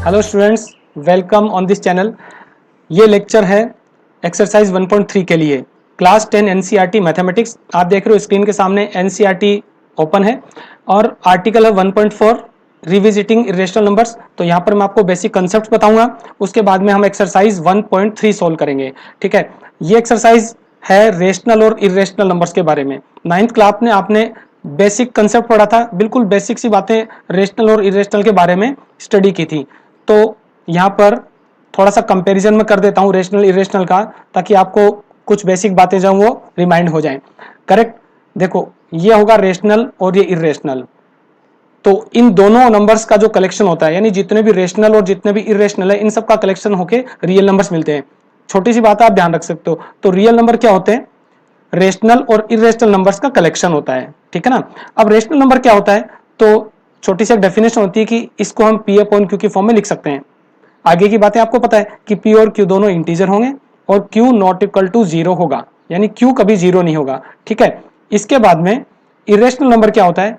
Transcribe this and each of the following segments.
Hello students, welcome on this channel. ये lecture है exercise 1.3 के लिए क्लास 10 एनसीईआरटी मैथमेटिक्स। आप देख रहे हो स्क्रीन के सामने एनसीईआरटी ओपन है और आर्टिकल है 1.4 रिविजिटिंग इरेशनल नंबर्स। तो यहाँ पर मैं आपको बेसिक कंसेप्ट बताऊंगा, उसके बाद में हम एक्सरसाइज 1.3 सोल्व करेंगे। ठीक है, ये एक्सरसाइज है रेशनल और इरेशनल नंबर्स के बारे में। 9th क्लास में आपने बेसिक कंसेप्ट पढ़ा था, बिल्कुल बेसिक सी बातें रेशनल और इरेशनल के बारे में स्टडी की थी। तो यहाँ पर थोड़ा सा कंपैरिजन में कर देता हूँ रेशनल इरेशनल का, ताकि आपको कुछ बेसिक बातें जो वो रिमाइंड हो जाएं। करेक्ट, देखो ये होगा रेशनल और ये इरेशनल। तो इन दोनों नंबर्स का जो कलेक्शन होता है, यानी जितने भी रेशनल और जितने भी इरेशनल है, इन सब का कलेक्शन होके रियल नंबर्स मिलते हैं। छोटी सी बात आप ध्यान रख सकते हो। तो रियल नंबर क्या होते हैं? रेशनल और इरेशनल नंबर्स का कलेक्शन होता है। ठीक है ना। अब रेशनल नंबर क्या होता है? तो छोटी सी डेफिनेशन होती है कि इसको हम पी अपॉन क्यू की फॉर्म में लिख सकते हैं। आगे की बातें आपको पता है कि पी और क्यू दोनों इंटीजर होंगे और q not equal to zero होगा, यानी क्यू कभी जीरो नहीं होगा। ठीक है, इसके बाद में इरेशनल नंबर क्या होता है?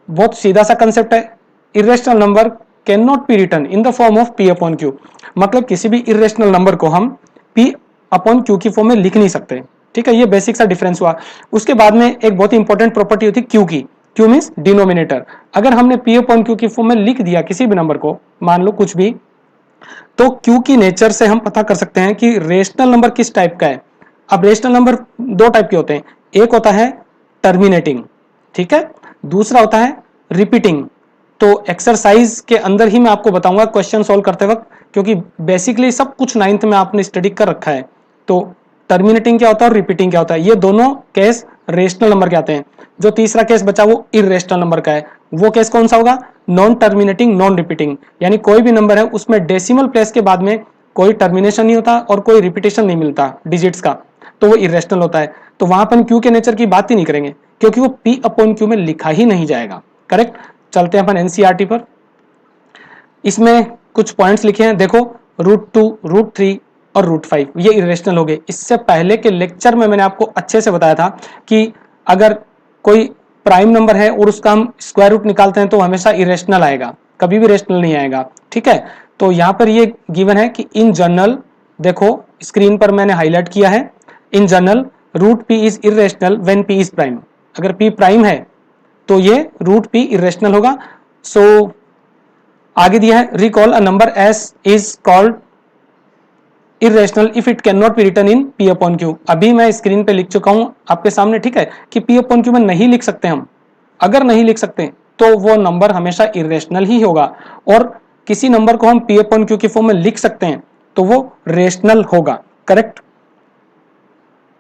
बहुत सीधा सा कंसेप्ट है। Irrational number can not be written in the form of p upon q. मतलब किसी भी इरेशनल नंबर को हम पी अपॉन क्यू की फॉर्म में लिख नहीं सकते। ठीक है, ये बेसिक सा डिफरेंस हुआ। उसके बाद में एक बहुत इंपॉर्टेंट प्रॉपर्टी होती है क्यू की। Q means denominator. अगर हमने पी अपॉन क्यू की फॉर्म में लिख दिया किसी भी नंबर को, मान लो कुछ भी, तो क्यू की नेचर से हम पता कर सकते हैं कि रेशनल नंबर किस टाइप का है। अब रेशनल नंबर दो टाइप के होते हैं, एक होता है टर्मिनेटिंग, ठीक है, दूसरा होता है रिपीटिंग। तो एक्सरसाइज के अंदर ही मैं आपको बताऊंगा क्वेश्चन सॉल्व करते वक्त, क्योंकि बेसिकली सब कुछ 9th में आपने स्टडी कर रखा है। तो टर्मिनेटिंग क्या होता है और रिपीटिंग क्या होता है, ये दोनों केस रेशनल नंबर के आते हैं। जो तीसरा केस बचा वो इरेशनल नंबर का है। वो केस कौन सा होगा? नॉन टर्मिनेटिंग नॉन रिपीटिंग, यानी कोई भी नंबर है उसमें डेसिमल प्लेस के बाद में कोई टर्मिनेशन नहीं होता और कोई रिपीटेशन नहीं मिलता डिजिट्स का, तो वो इरेशनल होता है। तो वहां पर क्यू के नेचर की बात ही नहीं करेंगे, क्योंकि वो पी अपॉन क्यू में लिखा ही नहीं जाएगा। करेक्ट, चलते हैं अपन एनसीईआरटी पर। इसमें कुछ पॉइंट्स लिखे हैं, देखो √2, √3 और √5 ये इरेशनल हो गए। इससे पहले के लेक्चर में मैंने आपको अच्छे से बताया था कि अगर कोई प्राइम नंबर है और उसका हम स्क्वायर रूट निकालते हैं तो हमेशा इरेशनल आएगा, कभी भी रेशनल नहीं आएगा। ठीक है, तो यहां पर ये गिवन है कि इन जनरल, देखो स्क्रीन पर मैंने हाईलाइट किया है, in general √p is irrational when p is prime. अगर p प्राइम है तो ये √p इरेशनल होगा। सो आगे दिया है recall a number s is called irrational if it can not be written in p upon q. अभी मैं स्क्रीन पे लिख चुका हूं आपके सामने, ठीक है, कि पी अपॉन क्यू में नहीं लिख सकते हम। अगर नहीं लिख सकते तो वो नंबर हमेशा इरेशनल ही होगा, और किसी नंबर को हम पी अपॉन क्यू की फॉर्म में लिख सकते हैं तो वो रेशनल होगा। करेक्ट,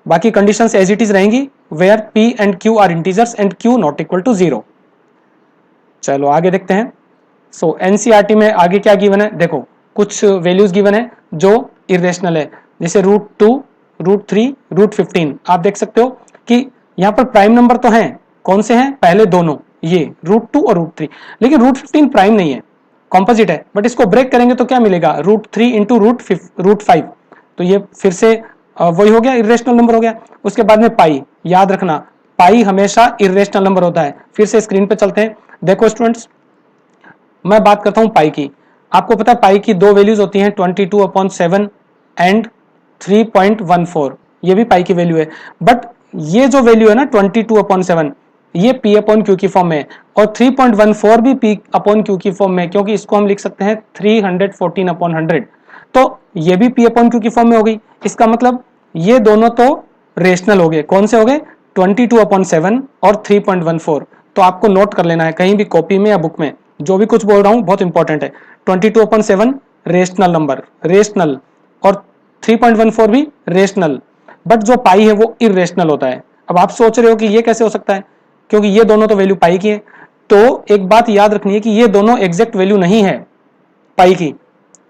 बाकी कंडीशंस एज इट इज रहेंगी, where p and q are integers and q not equal to zero. चलो आगे देखते हैं। सो एनसीईआरटी में आगे क्या गिवन है, देखो कुछ वैल्यूज गिवन है जो इरेशनल है, जैसे √2, √3, √15। आप देख सकते हो कि यहाँ पर प्राइम नंबर तो हैं, कौन से हैं? पहले दोनों, ये √2 और √3, लेकिन √15 प्राइम नहीं है, कॉम्पोजिट है। बट इसको ब्रेक करेंगे तो क्या मिलेगा? √3 इंटू √5। तो ये फिर से वही हो गया, इरेशनल नंबर हो गया। उसके बाद में पाई, याद रखना पाई हमेशा इरेशनल नंबर होता है। फिर से स्क्रीन पे चलते हैं, देखो स्टूडेंट्स, मैं बात करता हूं पाई की। आपको पता है पाई की दो वैल्यूज होती हैं, 22/7 एंड 3.14। ये भी पाई की वैल्यू है। बट ये जो वैल्यू है ना 22/7, ये पी अपॉन क्यू की फॉर्म में है, और 3.14 भी पी अपॉन क्यू की फॉर्म में, क्योंकि इसको हम लिख सकते हैं 314/100। तो ये भी पी अपॉन क्यू की फॉर्म में हो गई। इसका मतलब ये दोनों तो रेशनल हो गए। कौन से हो गए? 22/7 और 3.14। तो आपको नोट कर लेना है कहीं भी कॉपी में या बुक में, जो भी कुछ बोल रहा हूं बहुत इंपॉर्टेंट है। 22/7 रेशनल नंबर, रेशनल, और 3.14 भी रेशनल। बट जो पाई है वो इरेशनल होता है। अब आप सोच रहे हो कि ये कैसे हो सकता है, क्योंकि ये दोनों तो वैल्यू पाई की है। तो एक बात याद रखनी है कि ये दोनों एग्जैक्ट वैल्यू नहीं है पाई की,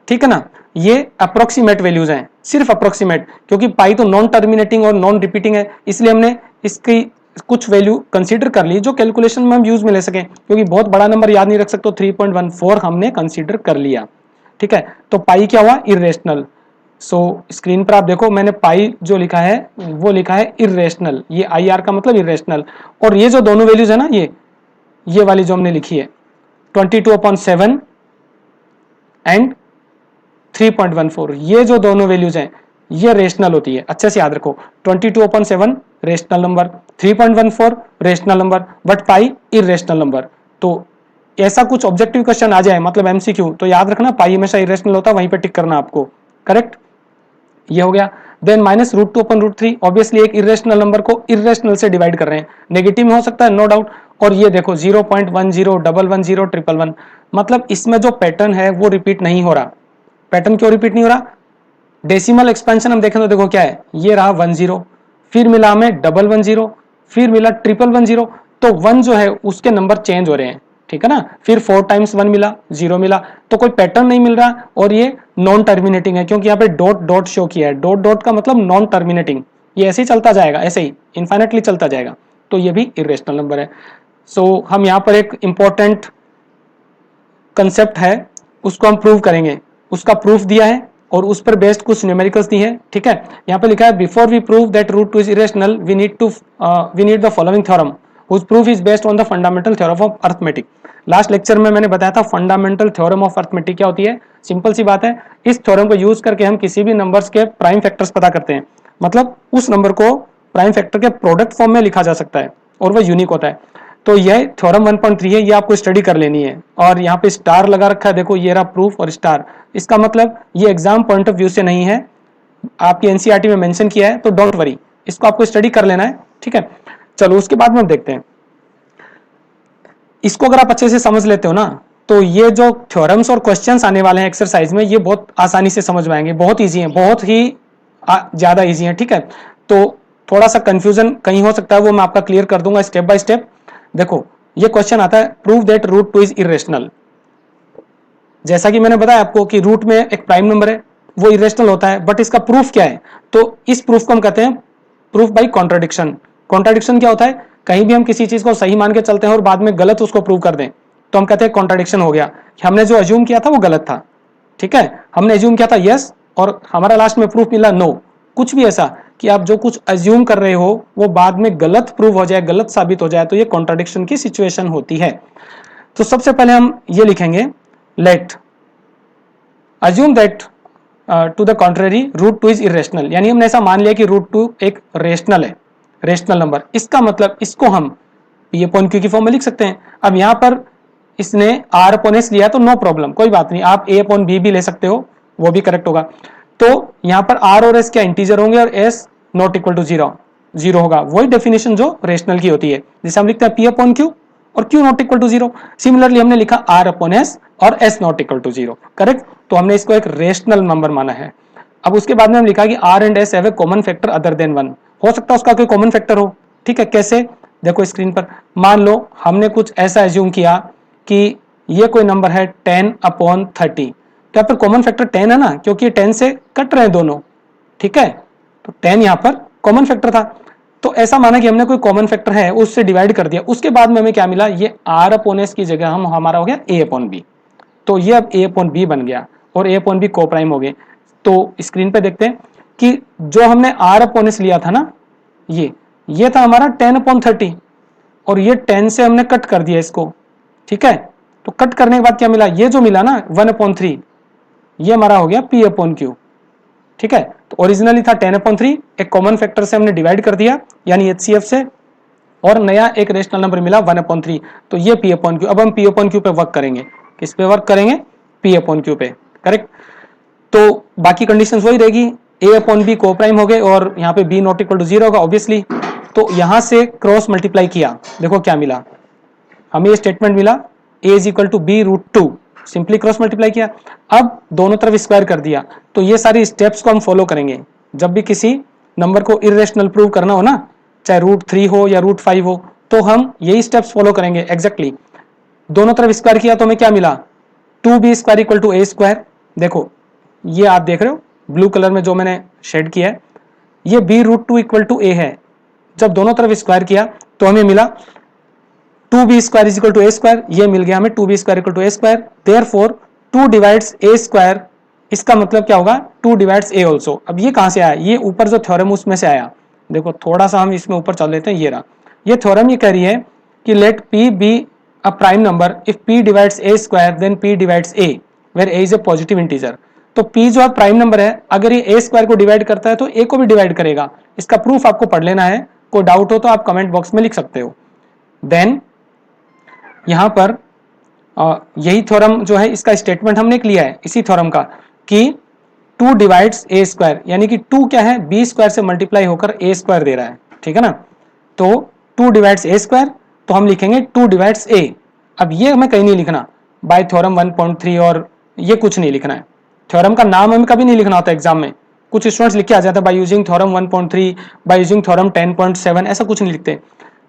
ठीक है ना, ये अप्रोक्सीमेट वैल्यूज हैं, सिर्फ अप्रोक्सीमेट, क्योंकि पाई तो नॉन टर्मिनेटिंग और नॉन रिपीटिंग है, इसलिए हमने इसकी कुछ वैल्यू कंसीडर कर ली जो कैलकुलेशन में हम यूज में ले सकें, क्योंकि बहुत बड़ा नंबर याद नहीं रख सकते। 3.14 हमने कंसीडर कर लिया, ठीक है। तो पाई क्या हुआ? इरेशनल। सो स्क्रीन पर आप देखो, मैंने पाई जो लिखा है वो लिखा है इरेशनल, ये आई आर का मतलब इरेशनल। और ये जो दोनों वैल्यूज है ना, ये वाली जो हमने लिखी है 22/7 एंड 3.14, ये जो दोनों वैल्यूज हैं ये रेशनल होती है, अच्छे से याद रखो। 22/7 rational number, 3.14 rational number, but pi irrational number. तो ऐसा कुछ ऑब्जेक्टिव क्वेश्चन आ जाए, मतलब एमसीक्यू, तो याद रखना पाई हमेशा इरेशनल होता है, वहीं पे टिक करना आपको, करेक्ट। ये हो गया। देन -√2/√3, ऑब्वियसली एक इरेशनल नंबर को इरेशनल से डिवाइड कर रहे हैं, नेगेटिव में हो सकता है, नो डाउट। और ये देखो 0.10, 110, 111, मतलब इसमें जो पैटर्न है वो रिपीट नहीं हो रहा। पैटर्न क्यों रिपीट नहीं हो रहा? डेसिमल एक्सपेंशन हम देखें तो देखो क्या है, ये रहा 10, फिर मिला हमें 110, फिर मिला 111, तो 1 जो है उसके नंबर चेंज हो रहे हैं, ठीक है ना। फिर 4 टाइम्स 1 मिला, 0 मिला, तो कोई पैटर्न नहीं मिल रहा, और ये नॉन टर्मिनेटिंग है क्योंकि यहाँ पे डॉट डॉट शो किया है। डॉट डॉट का मतलब नॉन टर्मिनेटिंग, ये ऐसे ही चलता जाएगा, ऐसे ही इनफाइनेटली चलता जाएगा, तो ये भी इरेशनल नंबर है। सो हम यहाँ पर एक इंपॉर्टेंट कंसेप्ट है उसको हम प्रूव करेंगे, उसका प्रूफ दिया है और उस पर बेस्ड कुछ न्यूमेरिकल्स दी है, ठीक है। यहाँ पे लिखा है before we prove that √2 is irrational we need the following theorem whose proof is based on the fundamental theorem of arithmetic। Last lecture में मैंने बताया था फंडामेंटल थ्योरम ऑफ अर्थमेटिक क्या होती है। सिंपल सी बात है, इस थ्योरम को यूज करके हम किसी भी नंबर्स के प्राइम फैक्टर्स पता करते हैं, मतलब उस नंबर को प्राइम फैक्टर के प्रोडक्ट फॉर्म में लिखा जा सकता है और वह यूनिक होता है। तो यह थ्योरम 1.3 है, ये आपको स्टडी कर लेनी है। और यहाँ पे स्टार लगा रखा है, देखो ये रहा प्रूफ और स्टार, इसका मतलब ये एग्जाम पॉइंट ऑफ व्यू से नहीं है, आपकी एनसीईआरटी में मेंशन किया है, तो डोंट वरी, इसको आपको स्टडी कर लेना है, ठीक है। चलो उसके बाद में हम देखते हैं इसको। अगर आप अच्छे से समझ लेते हो ना, तो ये जो थ्योरम्स और क्वेश्चंस आने वाले हैं एक्सरसाइज में, ये बहुत आसानी से समझ में आएंगे, बहुत इजी हैं, बहुत ही ज्यादा इजी हैं, ठीक है। तो थोड़ा सा कंफ्यूजन कहीं हो सकता है, वो मैं आपका क्लियर कर दूंगा स्टेप बाय स्टेप। देखो ये क्वेश्चन आता है, प्रूव दैट √2 इज इरेशनल। जैसा कि मैंने बताया आपको कि रूट में एक प्राइम नंबर है, वो इरेशनल होता है, बट इसका प्रूफ क्या है? तो इस प्रूफ को हम कहते हैं प्रूफ बाय कॉन्ट्राडिक्शन। कॉन्ट्राडिक्शन क्या होता है? कहीं भी हम किसी चीज को सही मान के चलते हैं और बाद में गलत उसको प्रूव कर दें, तो हम कहते हैं कॉन्ट्राडिक्शन हो गया, कि हमने जो अज्यूम किया था वो गलत था, ठीक है। हमने अज्यूम किया था यस, और हमारा लास्ट में प्रूफ मिला नो। कुछ भी ऐसा कि आप जो कुछ अज्यूम कर रहे हो वो बाद में गलत प्रूव हो जाए, गलत साबित हो जाए, तो ये कॉन्ट्राडिक्शन की सिचुएशन होती है। तो सबसे पहले हम ये लिखेंगे, let assume that to the contrary √2 is irrational, यानी हमने ऐसा मान लिया कि √2 एक रेशनल है, रेशनल नंबर। इसका मतलब इसको हम P/Q की फॉर्म में लिख सकते हैं। अब यहाँ पर इसने R/S लिया तो नो प्रॉब्लम, कोई बात नहीं, आप A/B भी ले सकते हो, वो भी करेक्ट होगा। तो यहाँ पर R और S क्या इंटीजर होंगे, और S नॉट इक्वल टू 0 0 होगा। वही डेफिनेशन जो रेशनल की होती है, जिसे हम लिखते हैं P/Q और Q not equal to 0। Similarly हमने लिखा R/S और S not equal to 0, correct. तो हमने इसको एक रेशनल नंबर माना है। अब उसके बाद में हम लिखा कि R and S have a common factor other than 1। हो सकता है उसका कोई कॉमन फैक्टर हो, ठीक है। कैसे? देखो स्क्रीन पर, मान लो हमने कुछ ऐसा एज्यूम किया कि ये कोई नंबर है 10/30, क्या पर कॉमन फैक्टर 10 है ना, क्योंकि ये 10 से कट रहे हैं दोनों, ठीक है। तो 10 यहाँ पर कॉमन फैक्टर था, तो ऐसा माना कि हमने कोई कॉमन फैक्टर है उससे डिवाइड कर दिया। उसके बाद में हमें क्या मिला, ये R/S की जगह हम हमारा हो गया A/B। तो ये अब A/B बन गया और A/B को प्राइम हो गए। तो स्क्रीन पे देखते हैं कि जो हमने R/S लिया था ना, ये था हमारा 10/30, और ये 10 से हमने कट कर दिया इसको, ठीक है। तो कट करने के बाद क्या मिला, ये जो मिला ना 1/3, ये हमारा हो गया P/Q, ठीक है। तो ओरिजिनली था 10/3, एक कॉमन फैक्टर से हमने डिवाइड कर दिया यानी HCF से, और नया एक रेशनल नंबर मिला 1/3, तो ये P/Q। अब हम P/Q पे वर्क करेंगे, किस पे वर्क करेंगे? P/Q पे, करेक्ट। तो बाकी कंडीशंस वही रहेगी, A/B को प्राइम हो गए और यहाँ पे B नॉट इक्वल टू 0 होगा ऑब्वियसली। तो यहां से क्रॉस मल्टीप्लाई किया, देखो क्या मिला, हमें ये स्टेटमेंट मिला A is equal to B√2, simply cross multiply किया। अब दोनों तरफ स्क्वायर कर दिया। तो ये सारी स्टेप्स को हम फॉलो करेंगे जब भी किसी नंबर को इरेशनल प्रूव करना हो ना, चाहे √3 हो या √5 हो, तो हम यही स्टेप्स फॉलो करेंगे एग्जैक्टली। दोनों तरफ स्क्वायर किया तो हमें क्या मिला, 2B² इक्वल टू A²। देखो ये आप देख रहे हो ब्लू कलर में जो मैंने शेड किया है, ये B√2 इक्वल टू A है। जब दोनों तरफ स्क्वायर किया तो हमें मिला 2B² is equal to A², ये मिल गया हमें 2B² equal to A²। Therefore 2 divides A², इसका मतलब क्या होगा 2 डिवाइड्स A ऑल्सो। अब ये कहां से आया, ये ऊपर जो थ्योरम उसमें से आया। देखो थोड़ा सा हम इसमें ऊपर चल लेते हैं, ये रहा ये थ्योरम। ये कह रही है कि let P be a prime number if P divides A² then P divides A, where a is a positive integer. तो p जो है प्राइम नंबर है, अगर ये a स्क्वायर को डिवाइड करता है तो a को भी डिवाइड करेगा। इसका प्रूफ आपको पढ़ लेना है, कोई डाउट हो तो आप कमेंट बॉक्स में लिख सकते हो। देन यहां पर यही थ्योरम जो है, इसका स्टेटमेंट हमने लिया है इसी थ्योरम का कि 2 डिवाइड्स ए स्क्वायर, यानी कि 2 क्या है, बी स्क्वायर से मल्टीप्लाई होकर ए स्क्वायर दे रहा है, ठीक है ना। तो 2 डिवाइड्स ए स्क्वायर, तो हम लिखेंगे 2 डिवाइड्स ए। अब ये हमें कहीं नहीं लिखना, बाय थ्योरम 1.3 और ये कुछ नहीं लिखना है। थ्योरम का नाम हमें कभी नहीं लिखना होता एग्जाम में। कुछ स्टूडेंट्स लिख के आ जाते हैं by using theorem 1.3, by using theorem 10.7, ऐसा कुछ नहीं लिखते।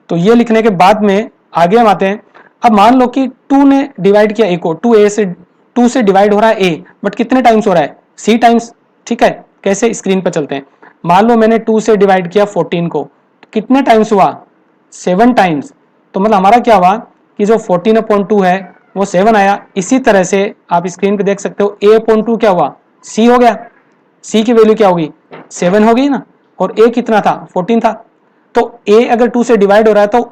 तो ये लिखने के बाद में आगे हम आते हैं। अब मान लो कि 2 ने डिवाइड किया ए को, 2 से डिवाइड हो रहा है ए, बट कितने टाइम्स हो रहा है, सी टाइम्स, ठीक है। कैसे, स्क्रीन पर चलते हैं। मान लो मैंने 2 से डिवाइड किया 14 को, तो कितने टाइम्स हुआ, 7 टाइम्स। तो मतलब हमारा क्या हुआ कि जो 14/2 है वो 7 आया। इसी तरह से आप स्क्रीन पे देख सकते हो a/2 क्या हुआ, c हो गया। c की वैल्यू क्या होगी, 7 हो गई ना, और a कितना था, 14 था। तो a अगर 2 से डिवाइड हो रहा है तो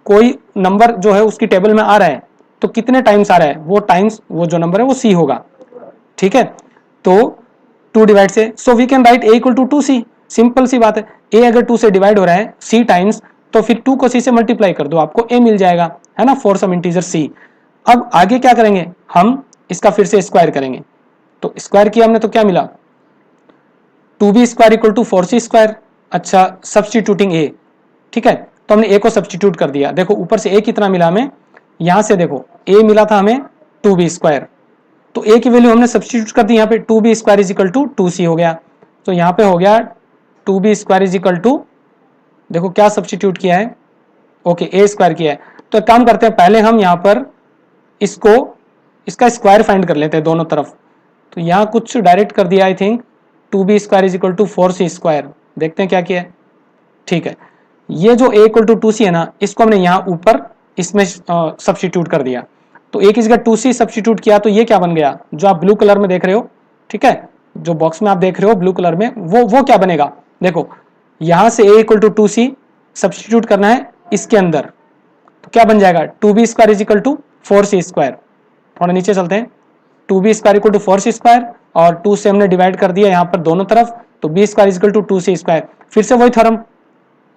कोई नंबर जो है उसकी टेबल में आ रहा है, तो कितने टाइम्स आ रहा है, वो टाइम्स वो जो नंबर है वो c होगा, ठीक है। तो 2 डिवाइड से, so we can write a = 2c। Simple सी बात है, a अगर 2 से डिवाइड हो रहा है c टाइम्स, तो फिर 2 को c से मल्टीप्लाई कर दो, आपको a मिल जाएगा, है ना, फॉर सम इंटीजर c। अब आगे क्या करेंगे, हम इसका फिर से स्क्वायर करेंगे। तो स्क्वायर किया हमने तो क्या मिला, 2b² = 4c²। अच्छा, सब्सटीट्यूटिंग a, ठीक है। तो हमने a को सब्सटीट्यूट कर दिया। देखो ऊपर से a कितना मिला हमें, यहां से देखो a मिला था हमें 2b², तो a की वैल्यू हमने सब्सटीट्यूट कर दी यहाँ पे, 2b² = 2c हो गया। तो यहाँ पे हो गया 2b² = देखो क्या सब्सटीट्यूट किया है, ओके a² किया है। तो एक काम करते हैं, पहले हम यहाँ पर इसका स्क्वायर फाइंड कर लेते हैं दोनों तरफ। तो यहाँ कुछ डायरेक्ट कर दिया, आई थिंक 2b² = 4c²। देखते हैं क्या किया है, ठीक है। ये जो a = 2c है ना, इसको हमने यहाँ ऊपर इसमें सब्सटीट्यूट कर दिया। तो a की जगह 2c सब्सटीट्यूट किया, तो ये क्या बन गया, जो आप ब्लू कलर में देख रहे हो, ठीक है, जो बॉक्स में आप देख रहे हो ब्लू कलर में, वो क्या बनेगा, देखो यहां से a = 2c सब्सटीट्यूट करना है इसके अंदर, तो क्या बन जाएगा, 2b² = 4c²। थोड़ा नीचे चलते हैं, 2b² = 4c² और 2 से हमने डिवाइड कर दिया यहाँ पर दोनों तरफ, तो b² = 2c²। फिर से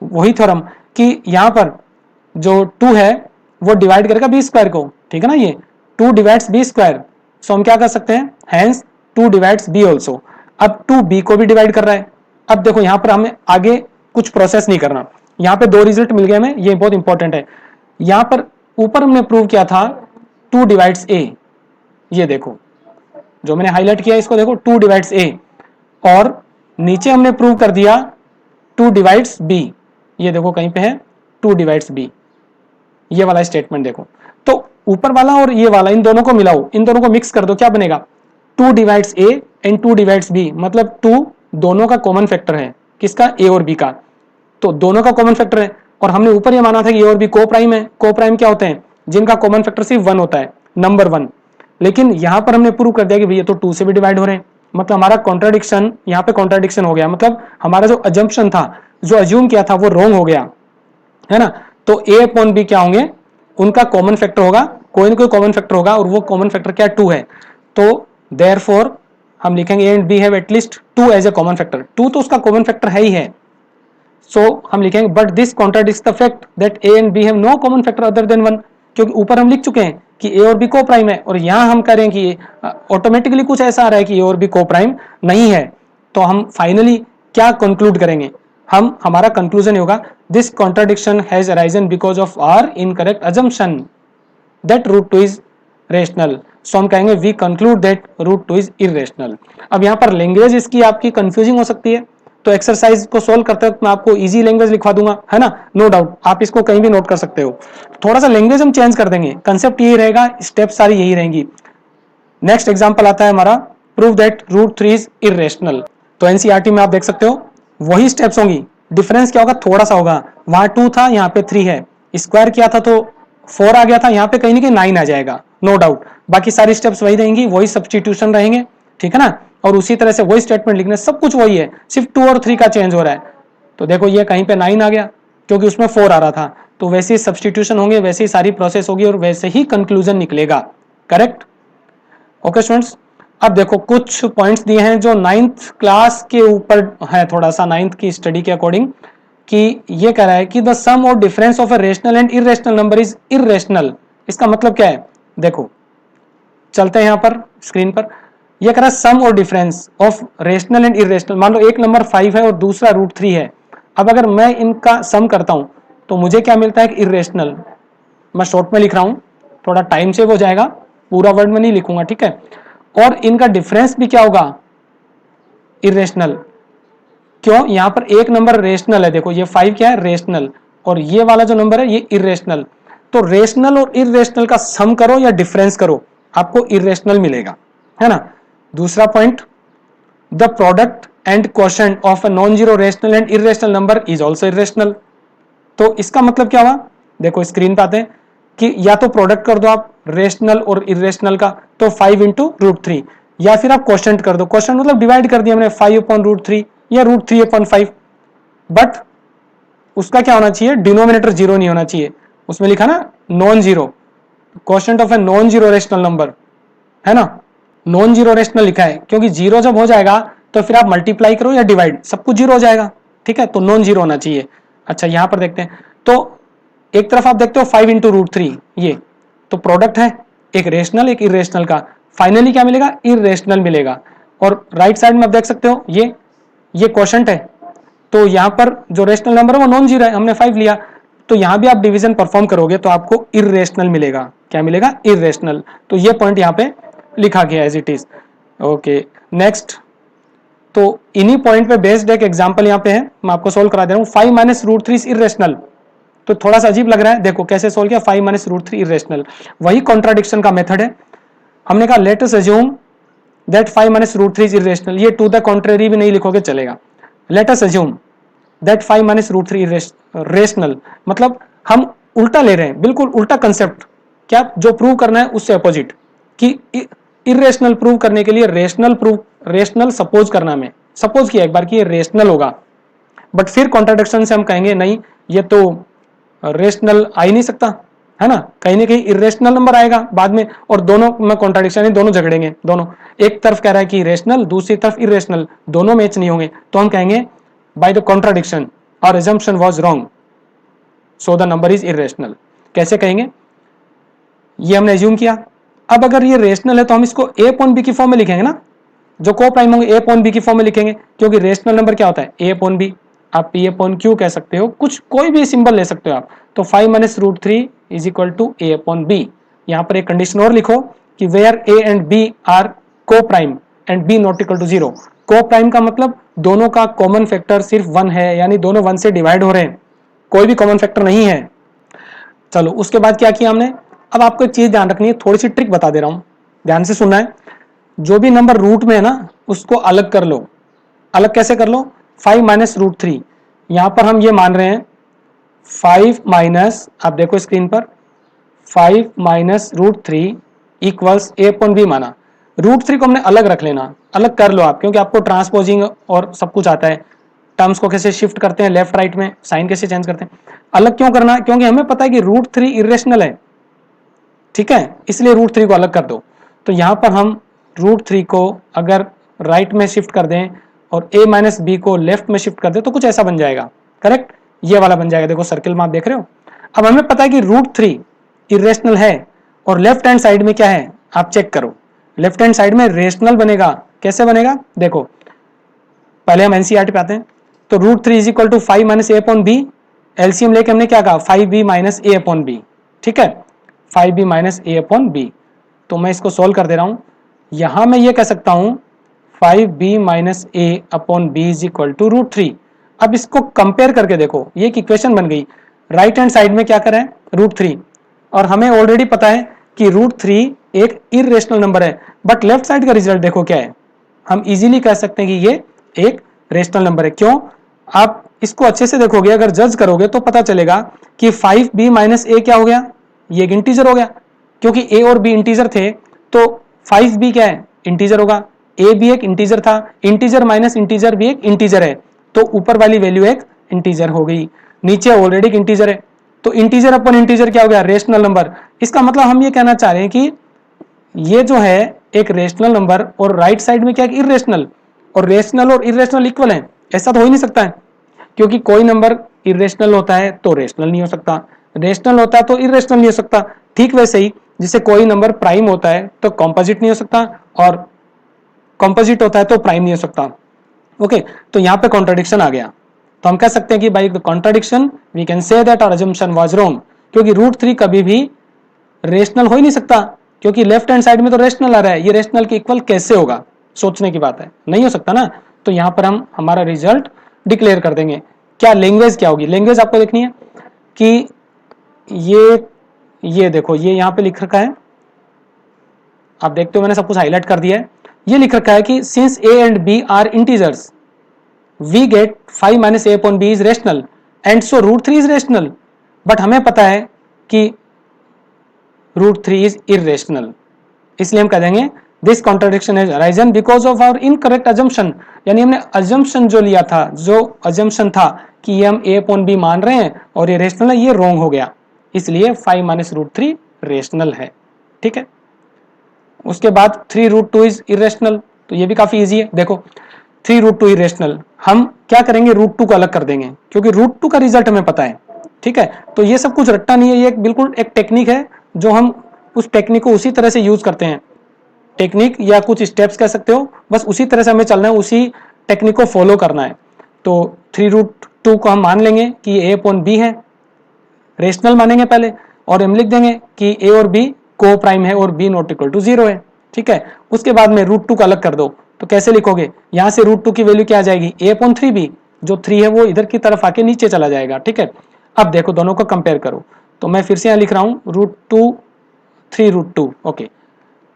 वही थ्योरम कि यहाँ पर जो 2 है वो डिवाइड करेगा b² को, ठीक है ना। ये 2 डिवाइड्स b², सो हम क्या कर सकते हैं, हैंस 2 डिवाइड्स b ऑल्सो। अब 2 b को भी डिवाइड कर रहा है। अब देखो यहाँ पर हमें आगे कुछ प्रोसेस नहीं करना, यहाँ पे 2 रिजल्ट मिल गए हमें, ये बहुत इंपॉर्टेंट है। यहाँ पर ऊपर हमने प्रूव किया था 2 डिवाइड्स a, ये देखो जो मैंने हाईलाइट किया इसको देखो, 2 डिवाइड्स a, और नीचे हमने प्रूव कर दिया 2 डिवाइड्स b, ये देखो कहीं पे है 2 डिवाइड्स b, ये वाला स्टेटमेंट देखो। तो ऊपर वाला और ये वाला, इन दोनों को मिलाओ, इन दोनों को मिक्स कर दो, क्या बनेगा, 2 divides a and 2 divides b, मतलब 2 दोनों का कॉमन फैक्टर है, किसका, a और b का, तो दोनों का कॉमन फैक्टर है। और हमने ऊपर ये माना था कि a और b को प्राइम है। को प्राइम क्या होते हैं, जिनका कॉमन फैक्टर सिर्फ 1 होता है, नंबर 1। लेकिन यहां पर हमने प्रूव कर दिया कि भैया तो 2 से भी डिवाइड हो रहे हैं, मतलब हमारा कॉन्ट्राडिक्शन, यहाँ पे कॉन्ट्राडिक्शन हो गया, मतलब हमारा जो अजम्पशन था, जो अज्यूम किया था वो रॉन्ग हो गया, है ना। तो a/b क्या होंगे, उनका कॉमन फैक्टर होगा, कोई ना कोई कॉमन फैक्टर होगा, और वो कॉमन फैक्टर क्या, 2 है। तो देयरफॉर हम लिखेंगे a and b have at least 2 as a common factor, 2 तो उसका कॉमन फैक्टर है ही है। सो हम लिखेंगे but this contradicts the fact that a and b have no common factor other than 1, क्योंकि ऊपर हम लिख चुके हैं कि a और b को प्राइम है, और यहाँ हम करें कि ऑटोमेटिकली कुछ ऐसा आ रहा है कि a और b को प्राइम नहीं है। तो हम फाइनली क्या कंक्लूड करेंगे, हमारा कंक्लूजन होगा this contradiction has arisen because of our incorrect assumption that root 2 is rational. So हम कहेंगे we conclude that root 2 is irrational. अब यहाँ पर लैंग्वेज इसकी आपकी कंफ्यूजिंग हो सकती है, तो एक्सरसाइज को सोल्व करते वक्त मैं आपको इजी लैंग्वेज लिखवा दूंगा, है ना, नो डाउट, आप इसको कहीं भी नोट कर सकते हो। थोड़ा सा लैंग्वेज हम चेंज कर देंगे, कंसेप्ट यही रहेगा, स्टेप सारी यही रहेंगी। नेक्स्ट एग्जांपल आता है हमारा, prove that root 3 is irrational. तो एनसीईआरटी में आप देख सकते हो वही स्टेप्स होंगी, डिफरेंस क्या होगा, थोड़ा सा होगा, वहां 2 था यहाँ पे 3 है, स्क्वायर किया था तो 4 आ गया था, यहाँ पे कहीं ना कहीं 9 आ जाएगा, नो डाउट। बाकी सारी स्टेप्स वही रहेंगी, वही सब्स्टिट्यूशन रहेंगे, ठीक है ना, और उसी तरह से वही स्टेटमेंट लिखने, सब कुछ वही है, सिर्फ 2 और 3 का चेंज हो रहा है। तो देखो ये कहीं पे 9 आ गया क्योंकि उसमें 4 आ रहा था, तो वैसे ही सब्स्टिट्यूशन होंगे, वैसे ही सारी प्रोसेस होगी और वैसे ही कंक्लूजन निकलेगा, करेक्ट। ओके स्टूडेंट्स, अब देखो कुछ पॉइंट्स दिए हैं जो 9th क्लास के ऊपर है, थोड़ा सा 9th की स्टडी के अकॉर्डिंग, कि ये कह रहा है कि द सम और difference of a rational and irrational number is irrational. इसका मतलब क्या है, देखो चलते हैं यहां पर स्क्रीन पर। ये कह रहा है सम और difference of rational and irrational. मान लो एक नंबर 5 है और दूसरा √3 है। अब अगर मैं इनका सम करता हूं तो मुझे क्या मिलता है कि इरेशनल। मैं शॉर्ट में लिख रहा हूं, थोड़ा टाइम सेव हो जाएगा, पूरा वर्ड में नहीं लिखूंगा, ठीक है। और इनका डिफरेंस भी क्या होगा, इरेशनल। क्यों, यहां पर एक नंबर रेशनल है, देखो ये 5 क्या है, रेशनल, और ये वाला जो नंबर है ये इरेशनल। तो रेशनल और इरेशनल का सम करो या डिफरेंस करो, आपको इरेशनल मिलेगा, है ना। दूसरा point, the product and quotient of a non zero rational and irrational number is also irrational. तो इसका मतलब क्या हुआ, देखो स्क्रीन पे आते हैं कि या तो प्रोडक्ट कर दो आप रेशनल और इरेशनल का, तो 5 इंटू √3, या फिर आप क्वोशंट कर दो। क्वोशंट मतलब डिवाइड कर दिया हमने 5 अपॉन √3 या √3 अपॉन 5, बट उसका क्या होना चाहिए, डिनोमिनेटर जीरो नहीं होना चाहिए। उसमें लिखा ना non zero, quotient of a non zero rational number, है ना। नॉन जीरो रेशनल लिखा है क्योंकि जीरो जब हो जाएगा तो फिर आप मल्टीप्लाई करो या डिवाइड, सब कुछ जीरो हो जाएगा, ठीक है, तो नॉन जीरो होना चाहिए। अच्छा यहां पर देखते हैं, तो एक तरफ आप देखते हो 5 इंटू √3, ये तो प्रोडक्ट है एक रेशनल एक इरेशनल का, फाइनली क्या मिलेगा, इरेशनल मिलेगा। और राइट साइड में आप देख सकते हो ये क्वोशंट है, तो यहां पर जो रेशनल नंबर है वो नॉन जीरो है, हमने 5 लिया, तो यहां भी आप डिवीजन परफॉर्म करोगे तो आपको इरेशनल मिलेगा। क्या मिलेगा, इरेशनल। तो ये पॉइंट यहां पे लिखा गया as it is. Okay next, तो इन्हीं पॉइंट पे बेस्ड एक एग्जांपल यहां पे है, मैं आपको सोल्व करा दे रहा हूं। 5 माइनस √3 इज इरेशनल, तो थोड़ा सा अजीब लग रहा है, देखो कैसे सोल्व किया, 5 माइनस √3 इरेशनल, वही कॉन्ट्राडिक्शन का मेथड है। हमने कहा let us assume that 5 minus √3 is irrational, ये टू द कॉन्ट्रेरी भी नहीं लिखोगे चलेगा। Let us assume that 5 minus √3 rational, मतलब हम उल्टा ले रहे हैं, बिल्कुल उल्टा कंसेप्ट, क्या जो प्रूव करना है उससे अपोजिट, कि इरेशनल प्रूव करने के लिए रेशनल सपोज करना, हमें सपोज किया एक बार कि ये रेशनल होगा, बट फिर कॉन्ट्राडिक्शन से हम कहेंगे नहीं ये तो रेशनल आ ही नहीं सकता, है ना, कहीं ना कहीं इरेशनल नंबर आएगा बाद में, और दोनों में कॉन्ट्राडिक्शन है, दोनों झगड़ेंगे, दोनों एक तरफ कह रहा है कि रेशनल, दूसरी तरफ इरेशनल, दोनों मैच नहीं होंगे, तो हम कहेंगे बाय द कॉन्ट्राडिक्शन और assumption was wrong so the number is irrational। कैसे कहेंगे, ये हमने एज्यूम किया। अब अगर ये रेशनल है तो हम इसको a अपॉन बी की फॉर्म में लिखेंगे ना, जो को प्राइम होंगे a अपॉन बी की फॉर्म में लिखेंगे, क्योंकि रेशनल नंबर क्या होता है, a अपॉन बी, आप p अपॉन q कह सकते हो, कुछ कोई भी सिंबल ले सकते हो आप। तो 5 minus √3 is equal to a upon B. यहाँ पर एक कंडीशन और लिखो कि where a and b are coprime and b not equal to 0। को प्राइम का मतलब दोनों का कॉमन फैक्टर सिर्फ 1 है, यानी दोनों 1 से डिवाइड हो रहे हैं, कोई भी कॉमन फैक्टर नहीं है। चलो उसके बाद क्या किया हमने, अब आपको एक चीज ध्यान रखनी है, थोड़ी सी ट्रिक बता दे रहा हूं, ध्यान से सुनना है। जो भी नंबर रूट में है ना उसको अलग कर लो। अलग कैसे कर लो, 5 माइनस √3, यहां पर हम ये मान रहे हैं 5 माइनस, आप देखो स्क्रीन पर, 5 minus √3 equals a upon b माना। √3 को हमने अलग रख लेना, अलग कर लो आप, क्योंकि आपको ट्रांसपोजिंग और सब कुछ आता है, टर्म्स को कैसे शिफ्ट करते हैं लेफ्ट राइट में, साइन कैसे चेंज करते हैं। अलग क्यों करना, क्योंकि हमें पता है कि √3 इरेशनल है, ठीक है, इसलिए √3 को अलग कर दो। तो यहां पर हम √3 को अगर राइट में शिफ्ट कर दें और a माइनस बी को लेफ्ट में शिफ्ट कर दें तो कुछ ऐसा बन जाएगा, करेक्ट, ये वाला बन जाएगा, देखो सर्किल में आप देख रहे हो। अब हमें पता है कि √3 इरेशनल है और लेफ्ट हैंड साइड में क्या है, आप चेक करो, लेफ्ट हैंड साइड में रेशनल बनेगा। कैसे बनेगा, देखो पहले हम एनसीईआरटी पे आते हैं, तो √3 is equal to 5 minus a upon b, LCM लेके हमने क्या कहा 5b minus a upon B, ठीक है, 5b minus a upon B. तो मैं इसको सोल्व कर दे रहा हूं, यहां मैं ये कह सकता हूं 5b minus a upon b is equal to √3। अब इसको कंपेयर करके देखो, ये एक इक्वेशन बन गई, राइट हैंड साइड में क्या करें √3, और हमें ऑलरेडी पता है कि √3 एक इरेशनल नंबर है, बट लेफ्ट साइड का रिजल्ट देखो क्या है, हम इजीली कह सकते हैं कि ये एक रेशनल नंबर है। क्यों, आप इसको अच्छे से देखोगे, अगर जज करोगे तो पता चलेगा कि 5b माइनस a क्या हो गया, ये एक इंटीजर हो गया, क्योंकि a और b इंटीजर थे, तो 5b क्या है, इंटीजर होगा, a भी एक इंटीजर था, इंटीजर माइनस इंटीजर भी एक इंटीजर है, तो ऊपर वाली वैल्यू एक इंटीजर हो गई, नीचे ऑलरेडी एक इंटीजर है, तो इंटीजर अपन इंटीजर क्या हो गया, रेशनल नंबर। इसका मतलब हम ये कहना चाह रहे हैं कि ये जो है एक रेशनल नंबर और राइट साइड में क्या है इरेशनल, और रेशनल और इरेशनल इक्वल है, ऐसा तो हो ही नहीं सकता है, क्योंकि कोई नंबर इरेशनल होता है तो रेशनल नहीं हो सकता, रेशनल होता है तो इरेशनल नहीं हो सकता। ठीक वैसे ही जिसे कोई नंबर प्राइम होता है तो कॉम्पोजिट नहीं हो सकता, और कॉम्पोजिट होता है तो प्राइम नहीं हो सकता। ओके, तो यहाँ पे कॉन्ट्रडिक्शन आ गया, तो हम कह सकते हैं कि by the contradiction we can say that our assumption was wrong, क्योंकि √3 कभी भी रेशनल हो ही नहीं सकता, क्योंकि लेफ्ट हैंड साइड में तो रेशनल आ रहा है, ये रेशनल के इक्वल कैसे होगा, सोचने की बात है, नहीं हो सकता ना। तो यहाँ पर हम हमारा रिजल्ट डिक्लेयर कर देंगे। क्या लैंग्वेज क्या होगी, लैंग्वेज आपको देखनी है कि ये देखो, ये यहाँ पे लिख रखा है, आप देखते हो मैंने सब कुछ हाईलाइट कर दिया है। ये लिख रखा है कि since a and b are integers we get 5 minus a upon b is rational and so √3 is rational, but हमें पता है कि √3 इज इरेशनल, इसलिए हम कह देंगे this contradiction has arisen because of our incorrect assumption, यानी हमने अजम्पशन जो लिया था, जो अजम्पशन था कि ये हम a अपॉन b मान रहे हैं और ये रेशनल है, ये रॉन्ग हो गया, इसलिए 5 माइनस √3 रेशनल है। ठीक है, उसके बाद 3√2 इज इरेशनल, तो ये भी काफी इजी है। देखो 3√2 इरेशनल, हम क्या करेंगे √2 को अलग कर देंगे, क्योंकि √2 का रिजल्ट हमें पता है। ठीक है, तो ये सब कुछ रट्टा नहीं है, ये बिल्कुल एक टेक्निक है, जो हम उस टेक्निक को उसी तरह से यूज करते हैं, टेक्निक या कुछ स्टेप्स कह सकते हो, बस उसी तरह से हमें चलना है, उसी टेक्निक को फॉलो करना है। तो 3√2 को हम मान लेंगे कि ये a अपॉन b है, रेशनल मानेंगे पहले, और हम लिख देंगे कि a और b को प्राइम है और b नॉट इक्वल टू 0 है। ठीक है, उसके बाद में √2 को अलग कर दो, तो कैसे लिखोगे, यहां से √2 की वैल्यू क्या आ जाएगी, a अपॉन 3b, जो 3 है वो इधर की तरफ आके नीचे चला जाएगा। ठीक है, अब देखो दोनों को कंपेयर करो, तो मैं फिर से यहां लिख रहा हूं √2 3√2। ओके,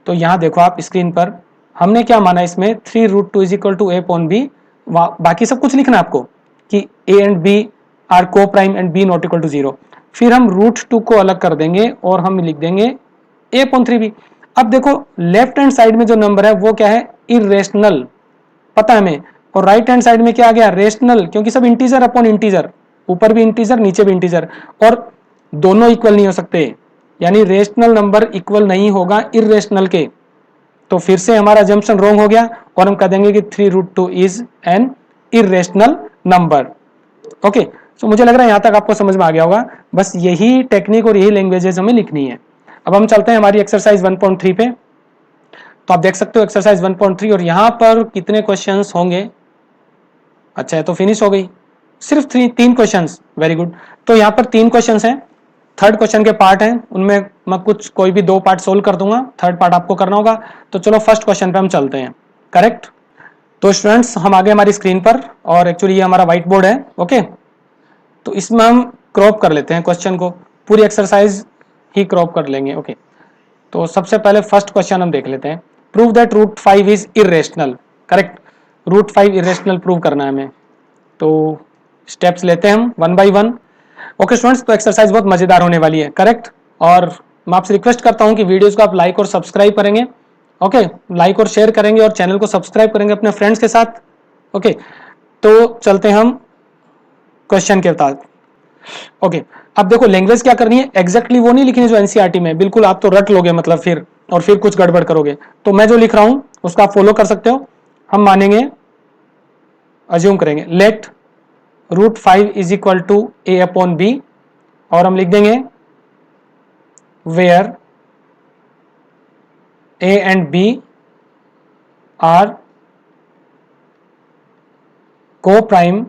तो यहां देखो आप स्क्रीन पर, हमने क्या माना इसमें 3√2 is equal to a upon b, बाकी सब कुछ लिखना है आपको कि a and b are coprime and b not equal to 0, फिर हम √2 को अलग कर देंगे और हम लिख देंगे a अपॉन 3b। अब देखो लेफ्ट हैंड साइड में जो नंबर है वो क्या है, इरेशनल, पता है हमें, और राइट हैंड साइड में क्या आ गया, रेशनल, क्योंकि सब इंटीजर अपॉन इंटीजर, ऊपर भी इंटीजर नीचे भी इंटीजर, और दोनों इक्वल नहीं हो सकते, यानी रेशनल नंबर इक्वल नहीं होगा इरेशनल के, तो फिर से हमारा जम्पशन रॉन्ग हो गया, और हम कह देंगे कि 3√2 is an irrational number. Okay, so मुझे लग रहा है यहां तक आपको समझ में आ गया होगा, बस यही टेक्निक और यही लैंग्वेजेस हमें लिखनी है। अब हम चलते हैं हमारी एक्सरसाइज 1.3 पे, तो आप देख सकते हो एक्सरसाइज 1.3, और यहां पर कितने क्वेश्चंस होंगे, अच्छा है तो फिनिश हो गई, सिर्फ 3 क्वेश्चंस, वेरी गुड। तो यहाँ पर 3 क्वेश्चंस हैं, थर्ड क्वेश्चन के पार्ट हैं, उनमें मैं कुछ कोई भी 2 पार्ट सोल्व कर दूंगा, थर्ड पार्ट आपको करना होगा। तो चलो फर्स्ट क्वेश्चन पे हम चलते हैं। करेक्ट, तो स्टूडेंट्स हम आगे हमारी स्क्रीन पर, और एक्चुअली ये हमारा व्हाइट बोर्ड है। ओके, तो इसमें हम क्रॉप कर लेते हैं क्वेश्चन को, पूरी एक्सरसाइज ही क्रॉप कर लेंगे। ओके, तो सबसे पहले फर्स्ट क्वेश्चन हम देख लेते हैं, prove that √5 is irrational. Correct, √5 irrational prove करना है हमें, तो स्टेप्स लेते हैं हम 1 बाई 1। ओके स्टूडेंट्स, तो एक्सरसाइज बहुत मजेदार होने वाली है। करेक्ट, और मैं आपसे रिक्वेस्ट करता हूं कि वीडियोस को आप लाइक और सब्सक्राइब करेंगे। ओके, लाइक और शेयर करेंगे और चैनल को सब्सक्राइब करेंगे अपने फ्रेंड्स के साथ। ओके, तो चलते हैं हम क्वेश्चन के साथ। ओके, अब देखो लैंग्वेज क्या करनी है, एग्जैक्टली वो नहीं लिखनी जो एनसीईआरटी में, बिल्कुल आप तो रट लोगे मतलब फिर, और फिर कुछ गड़बड़ करोगे। तो मैं जो लिख रहा हूं उसको आप फॉलो कर सकते हो। हम मानेंगे, अज्यूम करेंगे, let √5 is equal to a upon b, और हम लिख देंगे where a and b are coprime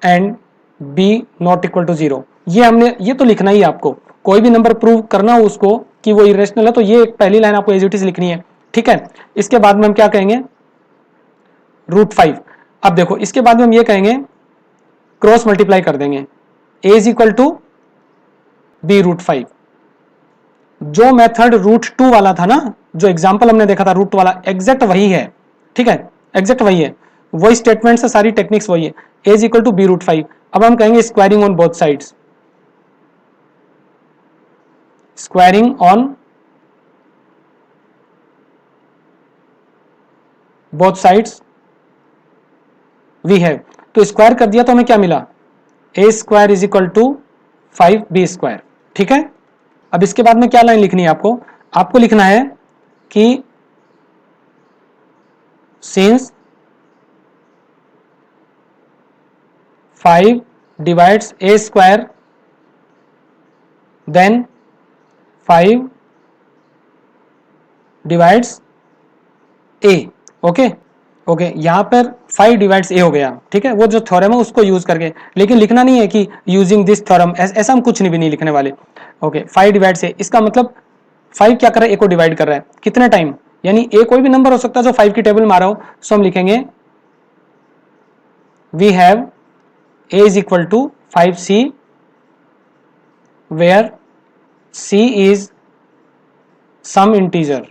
and b not equal to 0। ये तो लिखना ही है आपको, कोई भी नंबर प्रूव करना हो उसको कि वो इरेशनल है, तो ये पहली लाइन आपको एज इट इज लिखनी है। ठीक है, इसके बाद में हम क्या कहेंगे, √5। अब देखो इसके बाद में हम ये कहेंगे, क्रॉस मल्टीप्लाई कर देंगे, a is equal to b √5। जो मेथड √2 वाला था ना, जो एग्जांपल हमने देखा था √2 वाला, एग्जैक्ट वही है। ठीक है, एग्जैक्ट वही है, वही स्टेटमेंट से सारी टेक्निक्स वही है, a is equal to b √5। अब हम कहेंगे squaring on both sides, squaring on both sides we have, तो स्क्वायर कर दिया तो हमें क्या मिला, a square is equal to 5b square. ठीक है, अब इसके बाद में क्या लाइन लिखनी है आपको लिखना है कि सिंस 5 डिवाइड्स ए स्क्वायर देन 5 डिवाइड्स ए। ओके ओके, यहां पर 5 डिवाइड्स ए हो गया, ठीक है, वो जो थ्योरम है उसको यूज करके, लेकिन लिखना नहीं है कि यूजिंग दिस थ्योरम, ऐसा हम कुछ भी नहीं लिखने वाले। ओके, 5 डिवाइड्स ए, इसका मतलब 5 क्या कर रहा है, ए को डिवाइड कर रहा है, कितने टाइम, यानी ए कोई भी नंबर हो सकता है जो 5 की टेबल में आ रहा हो। सो हम लिखेंगे we have a is equal to 5c where c is some integer.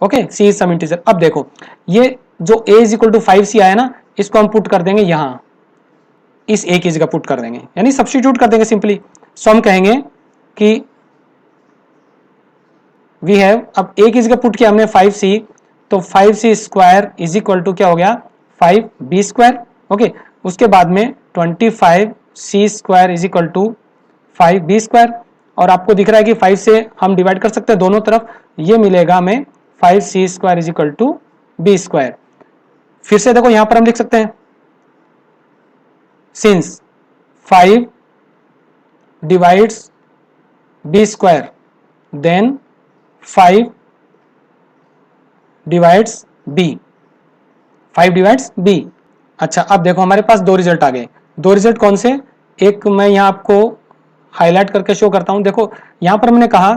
Okay, c is some integer. अब देखो ये जो a is equal to 5c आया ना, इसको हम पुट कर देंगे यहां, इस a की जगह पुट कर देंगे, यानी सब्स्टिट्यूट कर देंगे सिंपली। सो हम कहेंगे कि वी हैव, अब a की जगह पुट किया हमने 5c, तो 5c square is equal to क्या हो गया, 5b स्क्वायर। ओके, उसके बाद में 25c square is equal to 5b square, और आपको दिख रहा है कि 5 से हम डिवाइड कर सकते हैं दोनों तरफ, ये मिलेगा हमें 5c square is equal to b square. फिर से देखो यहां पर हम लिख सकते हैं since 5 divides b square then 5 divides b, 5 divides b। अच्छा, अब देखो हमारे पास दो रिजल्ट आ गए। दो रिजल्ट कौन से, एक मैं यहां आपको हाईलाइट करके शो करता हूं। देखो यहां पर मैंने कहा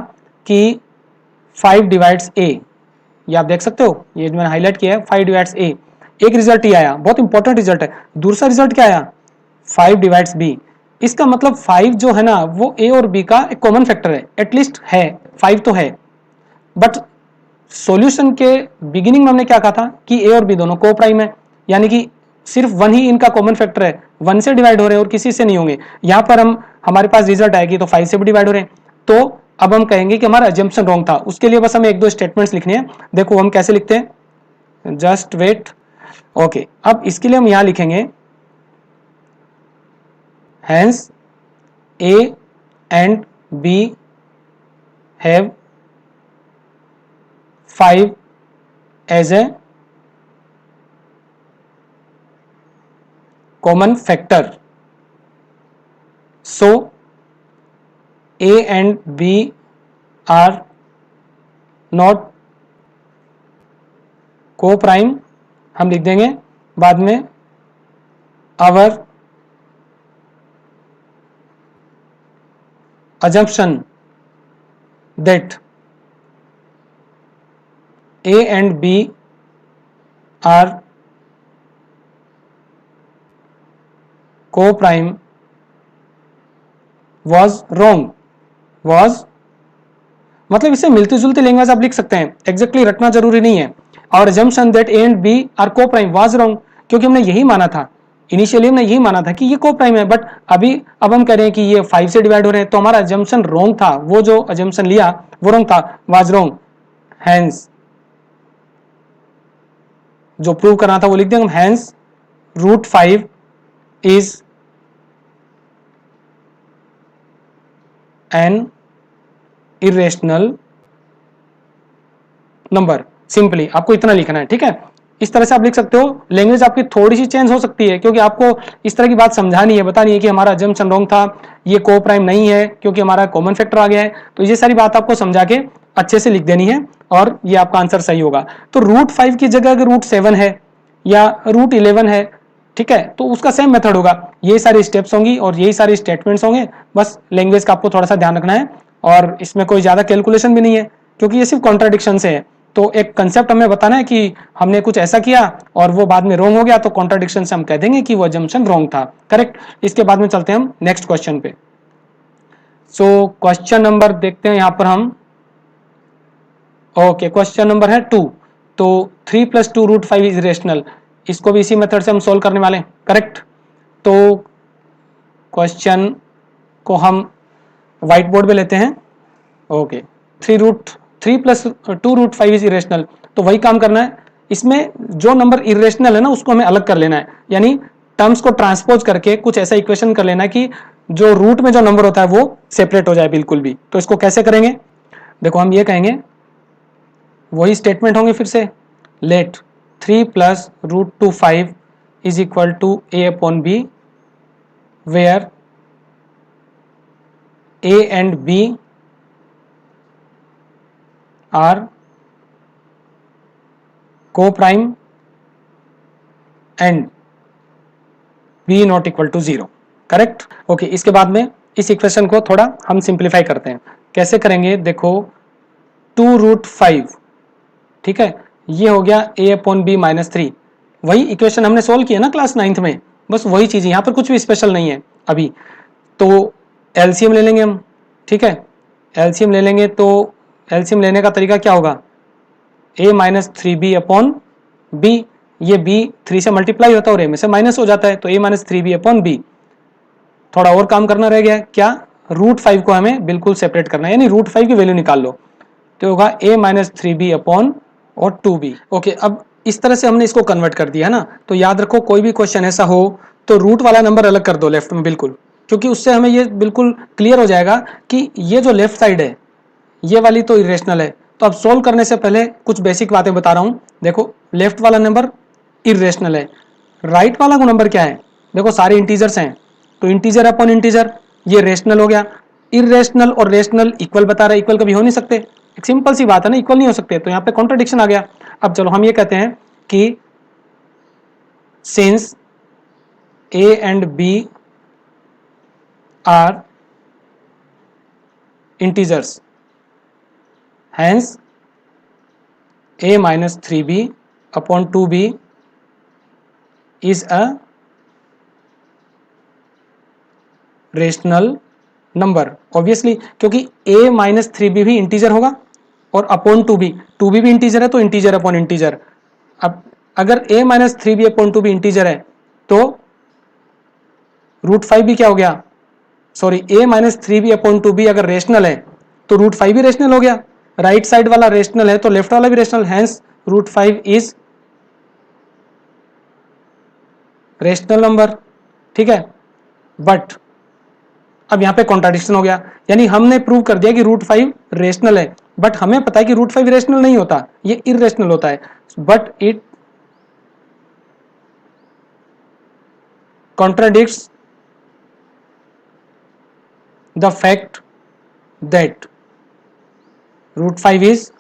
कि 5 डिवाइड्स a, ये आप देख सकते हो, ये मैंने हाईलाइट किया है 5 डिवाइड्स a, एक रिजल्ट ही आया, बहुत इंपॉर्टेंट रिजल्ट है। दूसरा रिजल्ट क्या आया, 5 डिवाइड्स b। इसका मतलब 5 जो है ना वो a और b का एक कॉमन फैक्टर है, एटलीस्ट है, 5 तो है। बट सॉल्यूशन के बिगिनिंग में हमने क्या कहा था कि a और b दोनों को प्राइम है, यानी कि सिर्फ 1 ही इनका कॉमन फैक्टर है, 1 से डिवाइड हो रहे हैं और किसी से नहीं होंगे। यहां पर हमारे पास रिजल्ट आएगी तो 5 से भी डिवाइड हो रहे हैं, तो अब हम कहेंगे कि हमारा अजम्पशन रॉन्ग था। उसके लिए बस हमें एक दो स्टेटमेंट्स लिखने हैं। देखो हम कैसे लिखते हैं, जस्ट वेट। ओके, अब इसके लिए हम यहां लिखेंगे hence a and b have 5 as a common factor, so A and B are not co-prime, हम लिख देंगे बाद में our assumption that A and B are co-prime was wrong। was मतलब इसे मिलती जुलती लैंग्वेज आप लिख सकते हैं, एग्जैक्टली रटना जरूरी नहीं है। और assumption that A and B are co-prime was wrong, क्योंकि हमने यही माना था, इनिशियली हमने यही माना था कि ये co-prime है, बट अब हम कह रहे हैं कि ये 5 से डिवाइड हो रहे हैं, तो हमारा assumption wrong था, वो जो assumption लिया वो wrong था, was wrong। hence जो प्रूव करना था वो लिख देंगे, hence √5 is an irrational number. Simply आपको इतना लिखना है, ठीक है, इस तरह से आप लिख सकते हो। लैंग्वेज आपकी थोड़ी सी चेंज हो सकती है, क्योंकि आपको इस तरह की बात समझानी है, बतानी है कि हमारा अजम्पशन रॉन्ग था, ये को प्राइम नहीं है क्योंकि हमारा कॉमन फैक्टर आ गया है। तो ये सारी बात आपको समझा के अच्छे से लिख देनी है और ये आपका आंसर सही होगा। तो √5 की जगह अगर √7 है या √11 है, ठीक है, तो उसका सेम मेथड होगा, यही सारी स्टेप्स होंगी और यही सारे स्टेटमेंट्स होंगे। बस लैंग्वेज का आपको थोड़ा सा ध्यान रखना है, और इसमें कोई ज्यादा कैलकुलेशन भी नहीं है क्योंकि ये सिर्फ कॉन्ट्राडिक्शन से है। तो एक कंसेप्ट हमें बताना है कि हमने कुछ ऐसा किया और वो बाद में रॉन्ग हो गया, तो कॉन्ट्राडिक्शन से हम कह देंगे कि वो अजम्पशन रॉन्ग था, करेक्ट। इसके बाद में चलते हैं हम नेक्स्ट क्वेश्चन पे। सो क्वेश्चन नंबर देखते हैं यहां पर हम। ओके, क्वेश्चन नंबर है 2। तो 3 + 2 √5 इज रेशनल, इसको भी इसी मेथड से हम सोल्व करने वाले हैं, करेक्ट। तो क्वेश्चन को हम व्हाइट बोर्ड पे लेते हैं। ओके, 3 + 2 √5 इज इरेशनल, तो वही काम करना है। इसमें जो नंबर इरेशनल है ना उसको हमें अलग कर लेना है, यानी टर्म्स को ट्रांसपोज करके कुछ ऐसा इक्वेशन कर लेना है कि जो रूट में जो नंबर होता है वो सेपरेट हो जाए बिल्कुल भी। तो इसको कैसे करेंगे, देखो हम ये कहेंगे, वही स्टेटमेंट होंगे फिर से, let 3 plus root two 5 is equal to a upon b, where a and b are coprime and b not equal to 0। Correct. Okay, इसके बाद में इस इक्वेशन को थोड़ा हम सिंप्लीफाई करते हैं। कैसे करेंगे, देखो 2 रूट 5, ठीक है, ये हो गया a अपॉन बी माइनस 3। वही इक्वेशन हमने सोल्व किया ना क्लास 9th में, बस वही चीज, यहाँ पर कुछ भी स्पेशल नहीं है अभी। तो एलसीएम ले लेंगे हम, ठीक है, एलसीएम ले लेंगे। तो एलसीएम लेने का तरीका क्या होगा, a minus 3b upon b, ये b 3 से मल्टीप्लाई होता है और a में से माइनस हो जाता है, तो a minus 3b upon B. थोड़ा और काम करना रह गया, क्या, रूट 5 को हमें बिल्कुल सेपरेट करना है, यानी रूट 5 की वैल्यू निकाल लो, तो होगा a माइनस 3b अपॉन और 2b। ओके, अब इस तरह से हमने इसको कन्वर्ट कर दिया है ना। तो याद रखो, कोई भी क्वेश्चन ऐसा हो तो रूट वाला नंबर अलग कर दो लेफ्ट में बिल्कुल, क्योंकि उससे हमें ये बिल्कुल क्लियर हो जाएगा कि ये जो लेफ्ट साइड है ये वाली तो इरेशनल है। तो अब सोल्व करने से पहले कुछ बेसिक बातें बता रहा हूं। देखो, लेफ्ट वाला नंबर इरेशनल है, राइट वाला नंबर क्या है, देखो सारे इंटीजर्स हैं, तो इंटीजर अपॉन इंटीजर ये रेशनल हो गया। इरेशनल और रेशनल इक्वल बता रहा है, इक्वल कभी हो नहीं सकते, एक सिंपल सी बात है ना, इक्वल नहीं हो सकते, तो यहाँ पे कॉन्ट्रडिक्शन आ गया। अब चलो हम ये कहते हैं कि since a and b are integers, hence a minus 3b upon 2b is a rational number. Obviously, क्योंकि a माइनस 3b भी इंटीजर होगा और अपॉन 2b भी इंटीजर है, तो इंटीजर अपॉन इंटीजर। अब अगर a minus 3b upon 2b integer है तो रूट 5 भी क्या हो गया, sorry, a minus 3b upon 2b अगर रेशनल है तो रूट 5 भी रेशनल हो गया। राइट साइड वाला रेशनल है तो लेफ्ट वाला भी rational, hence root 5 is rational number, ठीक है। बट अब यहां पे कॉन्ट्राडिक्शन हो गया, यानी हमने प्रूव कर दिया कि रूट 5 रेशनल है, बट हमें पता है कि रूट 5 रेशनल नहीं होता, ये इरेशनल होता है। But it contradicts the fact that root 5 is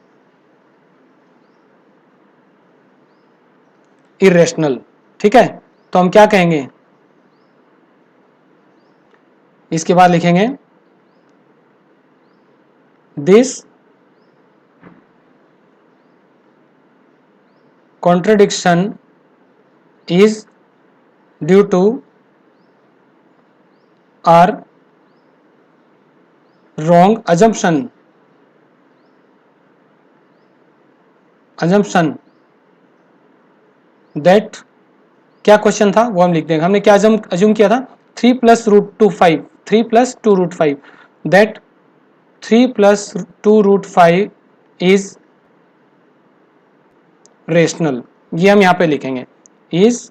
irrational, ठीक है। तो हम क्या कहेंगे, इसके बाद लिखेंगे this contradiction is due to our wrong assumption that, क्या क्वेश्चन था वो हम लिख देंगे, हमने क्या अज्यूम किया था, 3 plus root two 5, 3 plus 2 root 5, that 3 plus 2 root 5 is rational, ये हम यहाँ पे लिखेंगे इज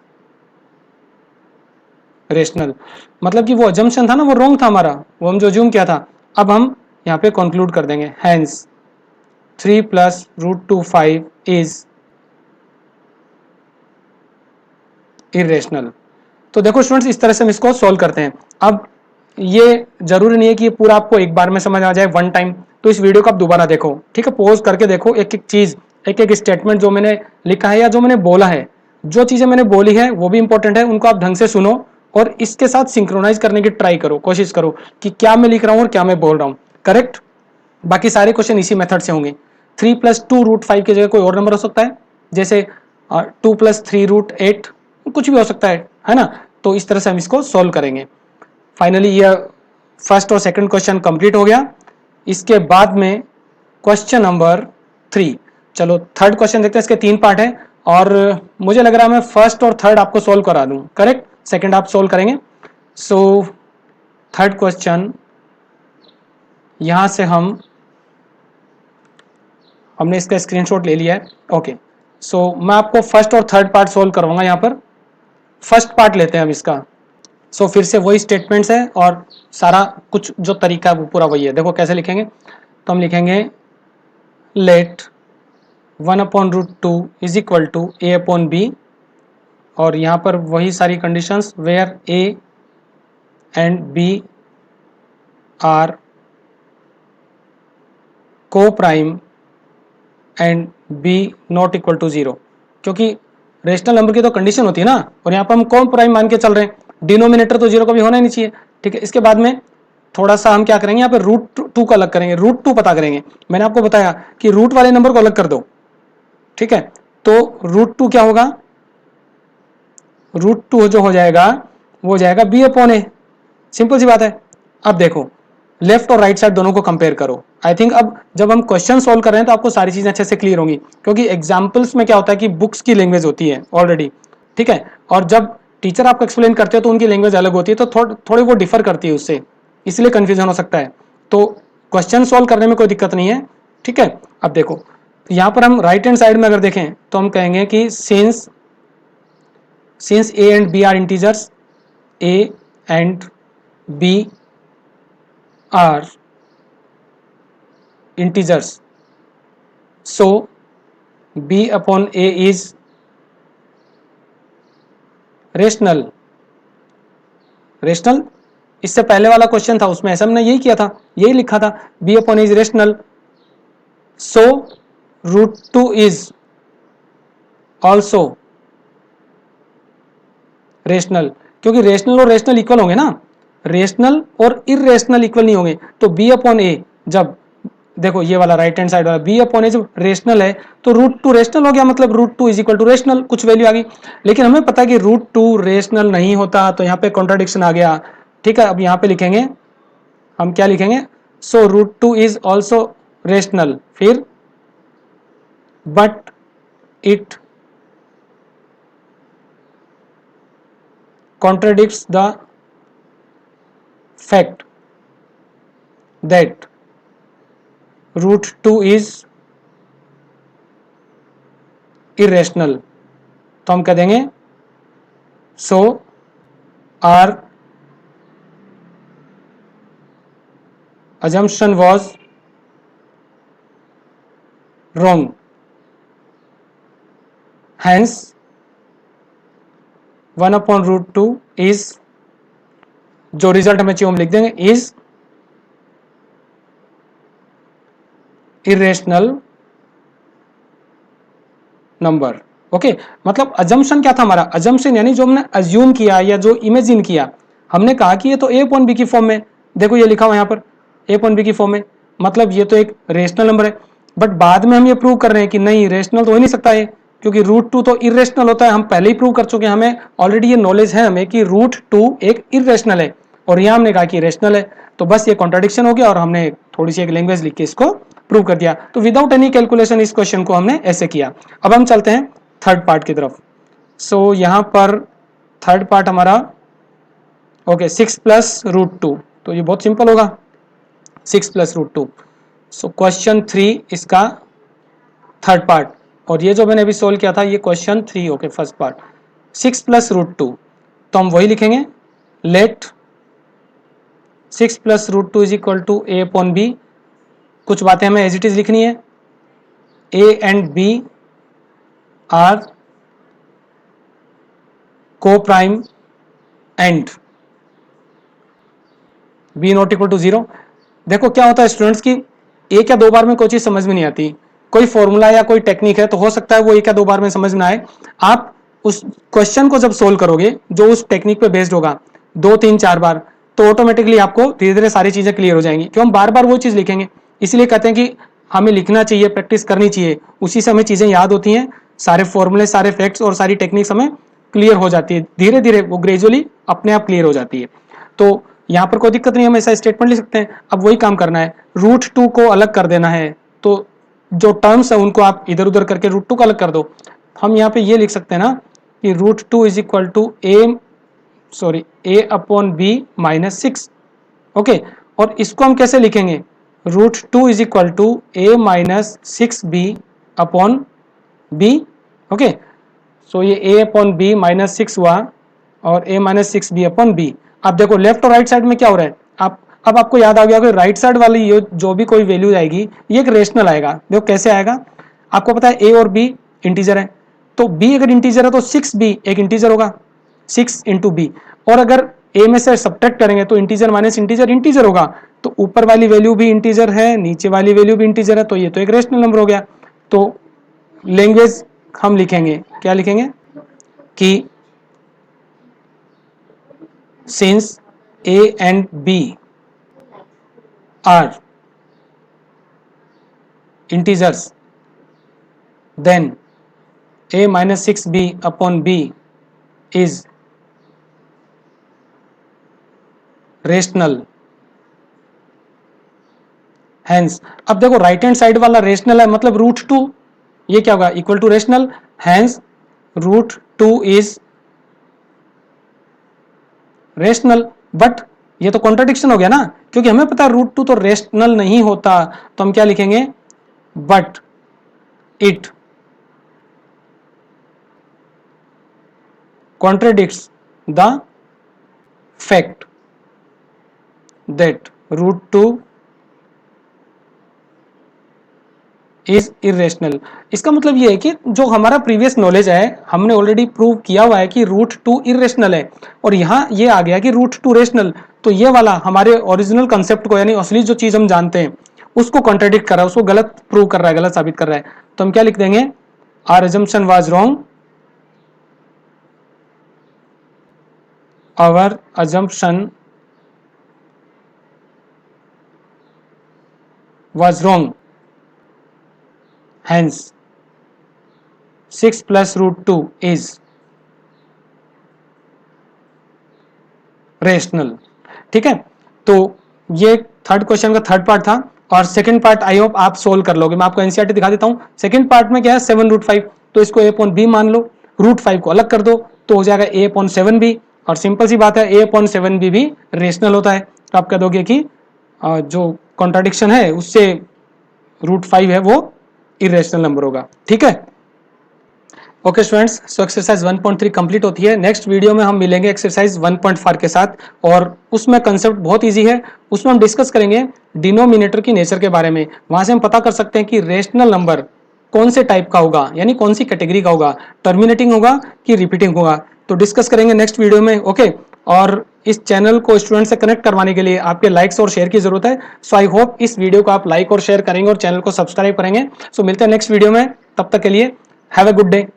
रेशनल। मतलब कि वो अजम्पशन था ना, वो रॉन्ग था हमारा, वो हम जो अज्यूम किया था, अब हम यहाँ पे कंक्लूड कर देंगे, hence 3 plus root two 5 is irrational. तो देखो स्टूडेंट्स, इस तरह से हम इसको सोल्व करते हैं। अब ये जरूरी नहीं है कि ये पूरा आपको एक बार में समझ आ जाए वन टाइम, तो इस वीडियो को आप दोबारा देखो, ठीक है, पॉज करके देखो, एक एक चीज, एक एक स्टेटमेंट जो मैंने लिखा है या जो मैंने बोला है, जो चीजें मैंने बोली है वो भी इंपॉर्टेंट है, उनको आप ढंग से सुनो और इसके साथ सिंक्रोनाइज करने की ट्राई करो, कोशिश करो कि क्या मैं लिख रहा हूँ और क्या मैं बोल रहा हूँ, करेक्ट। बाकी सारे क्वेश्चन इसी मेथड से होंगे। 3 प्लस 2 रूट 5 की जगह कोई और नंबर हो सकता है, जैसे 2 प्लस 3 रूट 8, कुछ भी हो सकता है ना। तो इस तरह से हम इसको सोल्व करेंगे। फाइनली ये फर्स्ट और सेकंड क्वेश्चन कंप्लीट हो गया। इसके बाद में क्वेश्चन नंबर 3, चलो थर्ड क्वेश्चन देखते हैं। इसके 3 पार्ट है और मुझे लग रहा है मैं फर्स्ट और थर्ड आपको सोल्व करा दूं, करेक्ट, सेकंड आप सोल्व करेंगे। सो थर्ड क्वेश्चन, यहां से हमने इसका स्क्रीनशॉट ले लिया है। ओके, सो मैं आपको फर्स्ट और थर्ड पार्ट सोल्व करवाऊंगा। यहाँ पर फर्स्ट पार्ट लेते हैं हम इसका। सो फिर से वही स्टेटमेंट्स है और सारा कुछ जो तरीका है वो पूरा वही है। देखो कैसे लिखेंगे, तो हम लिखेंगे late 1/√2 is equal to a/b, और यहाँ पर वही सारी conditions where a and b are coprime and b not equal to 0, क्योंकि रेशनल नंबर की तो कंडीशन होती है ना, और यहाँ पर हम को प्राइम मान के चल रहे हैं, डिनोमिनेटर तो 0 कभी होना ही नहीं चाहिए। ठीक है, इसके बाद में थोड़ा सा हम क्या करेंगे, यहाँ पे √2 का अलग करेंगे, √2 पता करेंगे। मैंने आपको बताया कि रूट वाले नंबर को अलग कर दो। ठीक है, तो √2 क्या होगा, √2 जो हो जाएगा वो हो जाएगा b/a। सिंपल सी बात है। अब देखो लेफ्ट और राइट साइड दोनों को कंपेयर करो। आई थिंक अब जब हम क्वेश्चन सॉल्व कर रहे हैं तो आपको सारी चीजें अच्छे से क्लियर होंगी, क्योंकि एग्जाम्पल्स में क्या होता है कि बुक्स की लैंग्वेज होती है ऑलरेडी। ठीक है, और जब टीचर आपको एक्सप्लेन करते हैं तो उनकी लैंग्वेज अलग होती है, तो थोड़ी वो डिफर करती है उससे, इसलिए कंफ्यूजन हो सकता है। तो क्वेश्चन सॉल्व करने में कोई दिक्कत नहीं है। ठीक है, अब देखो यहाँ पर हम राइट हैंड साइड में अगर देखें तो हम कहेंगे कि since a and b are integers, a and b are integers, so b/a is rational। Rational इससे पहले वाला क्वेश्चन था उसमें ऐसा हमने यही किया था, यही लिखा था b/a is rational, so √2 is also rational, क्योंकि रेशनल और रेशनल इक्वल होंगे ना, रेशनल और इरेशनल इक्वल नहीं होंगे। तो b/a जब देखो ये वाला राइट हैंड साइड वाला b/a जब रेशनल है तो √2 रेशनल हो गया, मतलब √2 इज इक्वल टू रेशनल, कुछ वैल्यू आ गई। लेकिन हमें पता है कि √2 रेशनल नहीं होता, तो यहाँ पे कॉन्ट्राडिक्शन आ गया। ठीक है, अब यहाँ पे लिखेंगे हम, क्या लिखेंगे, सो √2 इज ऑल्सो रेशनल, फिर but it contradicts the fact that √2 is irrational। तो हम कह देंगे so our assumption was wrong, hence 1/√2 is, जो रिजल्ट हमें चाहिए हम लिख देंगे, इज इरेशनल नंबर। ओके, मतलब अजम्पशन क्या था हमारा, अजम्पशन यानी जो हमने अज्यूम किया या जो इमेजिन किया, हमने कहा कि ये तो a/b की फॉर्म में, देखो ये लिखा हुआ यहाँ पर a/b की फॉर्म में, मतलब ये तो एक रेशनल नंबर है। बट बाद में हम ये प्रूव कर रहे हैं कि नहीं, रेशनल तो हो नहीं सकता है, क्योंकि √2 तो इरेशनल होता है, हम पहले ही प्रूव कर चुके हैं, हमें ऑलरेडी ये नॉलेज है हमें कि √2 एक इरेशनल है, और यहाँ हमने कहा कि रेशनल है। तो बस ये कॉन्ट्राडिक्शन हो गया और हमने थोड़ी सी एक लैंग्वेज लिख के इसको प्रूव कर दिया। तो विदाउट एनी कैलकुलेशन इस क्वेश्चन को हमने ऐसे किया। अब हम चलते हैं थर्ड पार्ट की तरफ। सो यहाँ पर थर्ड पार्ट हमारा ओके 6 + √2, तो ये बहुत सिंपल होगा, 6 + √2। सो क्वेश्चन 3 इसका थर्ड पार्ट, और ये जो मैंने अभी सोल्व किया था ये क्वेश्चन 3, ओके फर्स्ट पार्ट 6 + √2। तो हम वही लिखेंगे, late 6 + √2 is equal to a/b। कुछ बातें हमें एज इट इज लिखनी है, a and b are coprime and b not equal to 0। देखो क्या होता है स्टूडेंट्स की एक या दो बार में कोई चीज समझ में नहीं आती, कोई फॉर्मूला या कोई टेक्निक है तो हो सकता है वो एक या दो बार में समझ में आए। आप उस क्वेश्चन को जब सोल्व करोगे जो उस टेक्निक पे बेस्ड होगा 2 3 4 बार, तो ऑटोमेटिकली आपको धीरे धीरे सारी चीजें क्लियर हो जाएंगी, क्यों हम बार बार वो चीज लिखेंगे। इसलिए कहते हैं कि हमें लिखना चाहिए, प्रैक्टिस करनी चाहिए, उसी से हमें चीजें याद होती हैं, सारे फॉर्मूले, सारे फैक्ट्स और सारी टेक्निक्स हमें क्लियर हो जाती है, धीरे धीरे वो ग्रेजुअली अपने आप क्लियर हो जाती है। तो यहाँ पर कोई दिक्कत नहीं, हम ऐसा स्टेटमेंट लिख सकते हैं। अब वही काम करना है, √2 को अलग कर देना है, तो जो टर्म्स है उनको आप इधर उधर करके √2 को अलग कर दो। हम यहाँ पे ये लिख सकते हैं ना कि √2 is equal to a/b - 6। Okay, और इसको हम कैसे लिखेंगे, √2 is equal to a - 6b/b। Okay, so ये a/b - 6 हुआ और a - 6b/b। अब देखो लेफ्ट और राइट साइड में क्या हो रहा है, अब आपको याद आ गया कि राइट साइड वाली जो भी कोई वैल्यू आएगी ये एक रेशनल आएगा। देखो कैसे आएगा, आपको पता है a और b इंटीजर है, तो b अगर इंटीजर है तो 6b एक इंटीजर होगा, 6 इंटू बी। और अगर a में से सब्ट्रैक्ट करेंगे तो इंटीजर माइनस इंटीजर इंटीजर होगा, तो ऊपर वाली वैल्यू भी इंटीजर है, नीचे वाली वैल्यू भी इंटीजर है, तो ये तो एक रेशनल नंबर हो गया। तो लैंग्वेज हम लिखेंगे, क्या लिखेंगे कि since a and b are integers then a minus 6b upon b is rational, hence अब देखो राइट हैंड साइड वाला रेशनल है, मतलब √2 ये क्या होगा equal to rational, hence √2 is rational. But ये तो कॉन्ट्रडिक्शन हो गया ना, क्योंकि हमें पता है √2 तो रेशनल नहीं होता, तो हम क्या लिखेंगे but it contradicts the fact that √2 is irrational. इसका मतलब ये है कि जो हमारा प्रीवियस नॉलेज है हमने ऑलरेडी प्रूव किया हुआ है कि √2 इरेशनल है, और यहाँ ये आ गया कि √2 रेशनल, तो ये वाला हमारे ओरिजिनल कंसेप्ट को यानी असली जो चीज हम जानते हैं उसको कॉन्ट्रडिक्ट कर रहा है, उसको गलत प्रूव कर रहा है, गलत साबित कर रहा है। तो हम क्या लिख देंगे, our assumption was wrong, our assumption was wrong, hence 6 plus √2 is rational। ठीक है, तो ये थर्ड क्वेश्चन का थर्ड पार्ट था, और सेकंड पार्ट आई होप आप सोल्व कर लोगे। मैं आपको एनसीईआरटी दिखा देता हूं। सेकंड पार्ट में क्या है 7√5, तो इसको a/b मान लो, √5 को अलग कर दो तो हो जाएगा a/7b, और सिंपल सी बात है a/7b भी रेशनल होता है। तो आप कह दोगे कि जो कॉन्ट्राडिक्शन है उससे √5 है वो इरेशनल नंबर होगा। ठीक है, okay students, so exercise 1.3 complete होती है। नेक्स्ट वीडियो में हम मिलेंगे एक्सरसाइज 1.4 के साथ, और उसमें कंसेप्ट बहुत इजी है। उसमें हम डिस्कस करेंगे डिनोमिनेटर की नेचर के बारे में। वहां से हम पता कर सकते हैं कि रेशनल नंबर कौन से टाइप का होगा, यानी कौन सी कैटेगरी का होगा, टर्मिनेटिंग होगा कि रिपीटिंग होगा, तो डिस्कस करेंगे नेक्स्ट वीडियो में। ओके, और इस चैनल को स्टूडेंट से कनेक्ट करवाने के लिए आपके लाइक्स और शेयर की जरूरत है। सो आई होप इस वीडियो को आप लाइक और शेयर करेंगे और चैनल को सब्सक्राइब करेंगे। सो मिलते हैं नेक्स्ट वीडियो में, तब तक के लिए हैव अ गुड डे।